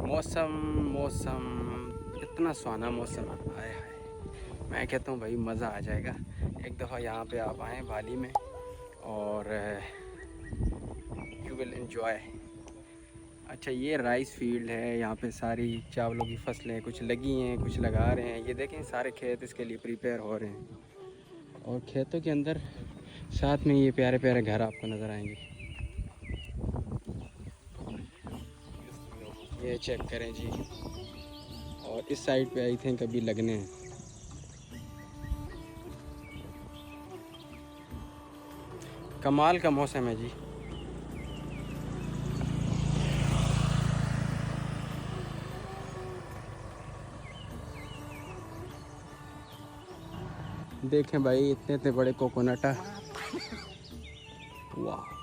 मौसम मौसम इतना सुहाना मौसम आए हाय, मैं कहता हूँ भाई मज़ा आ जाएगा। एक दफ़ा यहाँ पे आप आएँ बाली में और यू विल एंजॉय। अच्छा ये राइस फील्ड है, यहाँ पे सारी चावलों की फसलें कुछ लगी हैं कुछ लगा रहे हैं। ये देखें सारे खेत इसके लिए प्रिपेयर हो रहे हैं और खेतों के अंदर साथ में ये प्यारे प्यारे घर आपको नज़र आएंगे। ये चेक करें जी, और इस साइड पे आई थिंक अभी लगने हैं। कमाल का मौसम है जी। देखें भाई इतने इतने बड़े कोकोनट, वाह।